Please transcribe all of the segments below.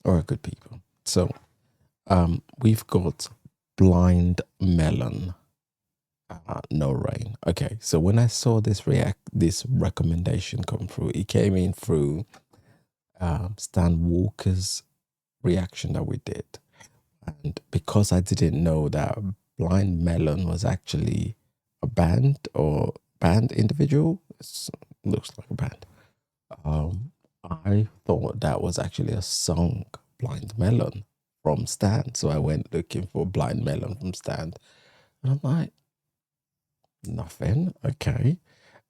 All right, good people. So, we've got Blind Melon. No rain. Okay, so when I saw this recommendation come through, it came in through Stan Walker's reaction that we did, and because I didn't know that Blind Melon was actually a band or band individual, looks like a band. Um, I thought that was actually a song, Blind Melon from Stan. So I went looking for Blind Melon from Stan, and I'm like, nothing. Okay.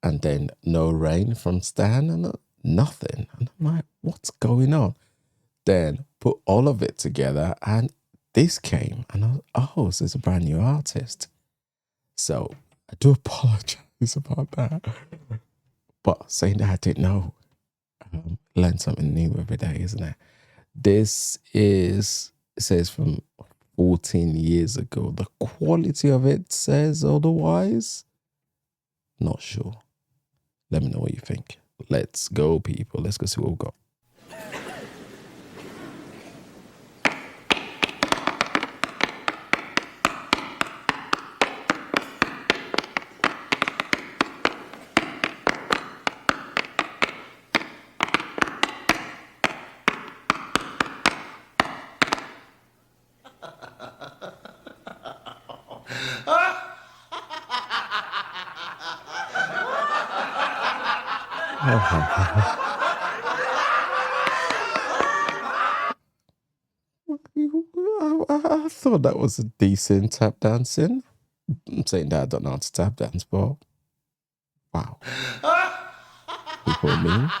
And then No Rain from Stan, and nothing. And I'm like, what's going on? Then put all of it together, and this came, and I was, oh, so it's a brand new artist. So I do apologize about that. But saying that I didn't know, learn something new every day, isn't it? This is, it says from 14 years ago. The quality of it says otherwise. Not sure. Let me know what you think. Let's go, people. Let's go see what we've got. I thought that was a decent tap dancing. I'm saying that I don't know how to tap dance, but wow. People mean.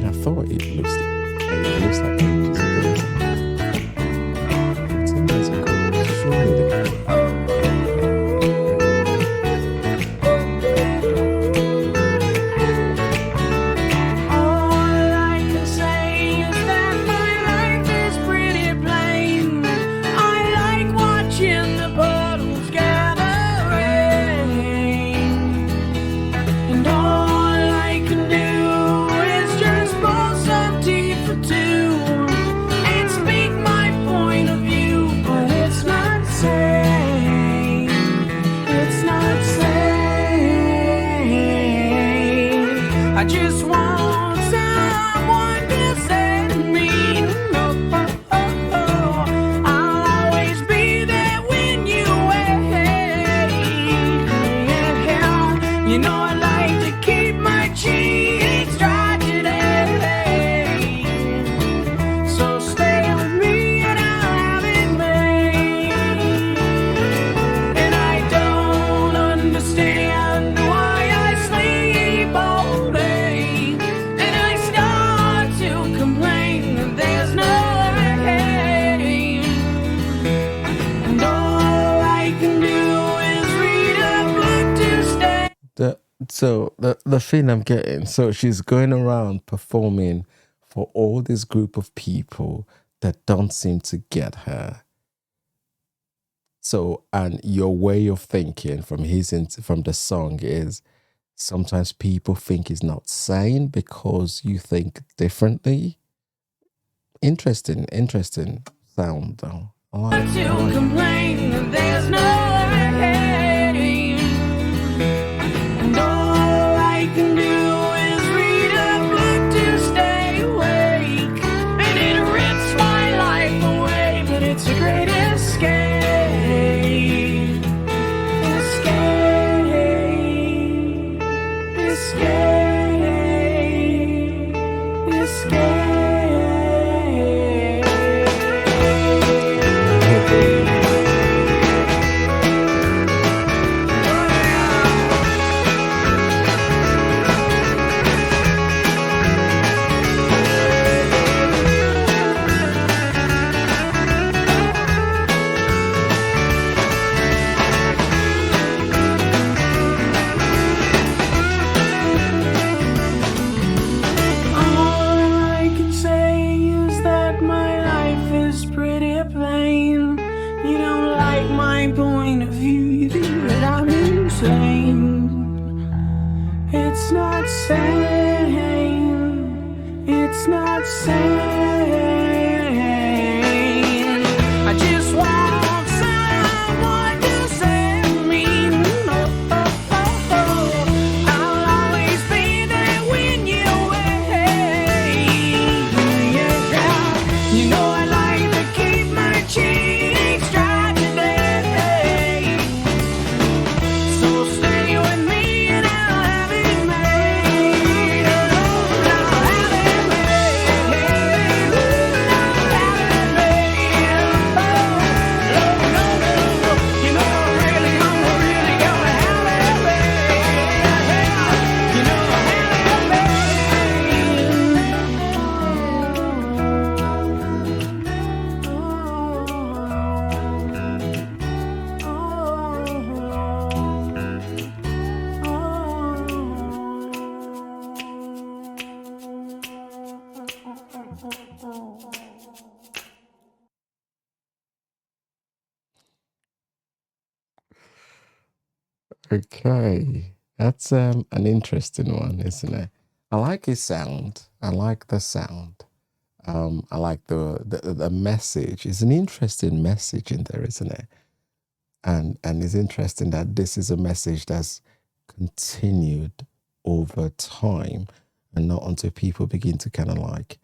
I thought it looks like ages ago. 10 years ago, surely. I just want someone to save me. I'll always be there when you wait. You know I like to keep my cheeks dry today. So stay with me and I'll have it made. And I don't understand why I sleep all day. And I start to complain that there's no rain. And all I can do is read a book to stay. The thing I'm getting, so she's going around performing for all this group of people that don't seem to get her. So, and your way of thinking from from the song is sometimes people think it's not sane because you think differently. Interesting sound though. I like it. To complain that there's no rain. And all I can do is read a book to stay awake. And it rips my life away, but it's a great escape. Escape. Escape. Escape. my point of view, you think that I'm insane. It's not sane. It's not sane. I just want someone to save me. I'll always be there when you're away. Yeah. You know I like to keep my cheeks dry today. So stay with me and I'll have it made. I'll have it made. I'll have it made. No, you know I'm really gonna have it made. You know I'll have Okay, that's an interesting one, isn't it? I like his sound. I like the sound. I like the message. It's an interesting message in there, isn't it? And it's interesting that this is a message that's continued over time, and not until people begin to kind of like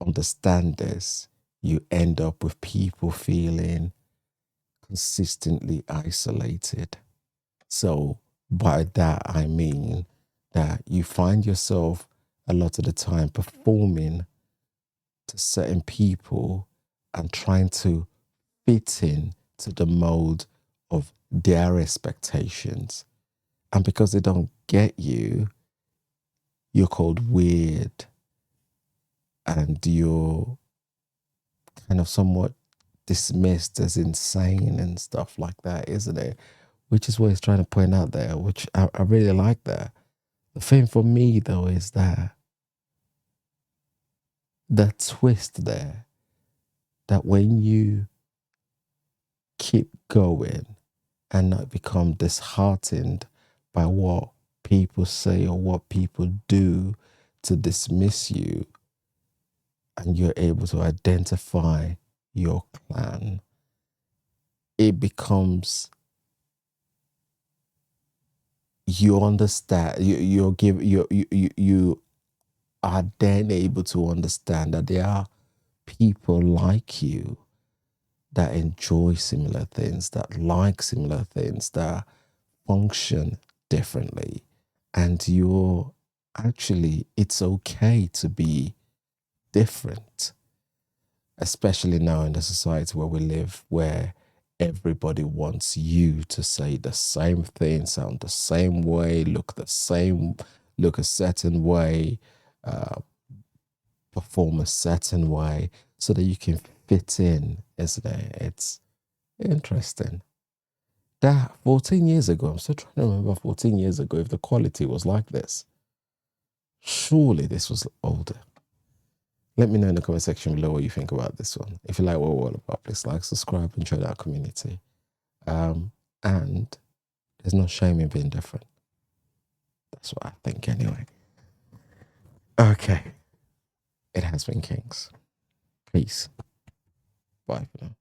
understand this, you end up with people feeling consistently isolated. So by that I mean that you find yourself a lot of the time performing to certain people and trying to fit in to the mold of their expectations. And because they don't get you, you're called weird and you're kind of somewhat dismissed as insane and stuff like that, isn't it? Which is what he's trying to point out there, which I really like that. The thing for me though is that the twist there, that when you keep going and not become disheartened by what people say or what people do to dismiss you, and you're able to identify your clan, it becomes, you understand, you are then able to understand that there are people like you that enjoy similar things, that like similar things, that function differently. And you're actually, it's okay to be different, especially now in the society where we live, where everybody wants you to say the same thing, sound the same way, look the same, look a certain way, uh, perform a certain way, so that you can fit in, isn't it? It's interesting. That 14 years ago, I'm still trying to remember 14 years ago if the quality was like this. Surely this was older. Let me know in the comment section below what you think about this one. If you like what we're all about, please like, subscribe, and join our community. And there's no shame in being different. That's what I think anyway. Okay. It has been Kings. Peace. Bye for now.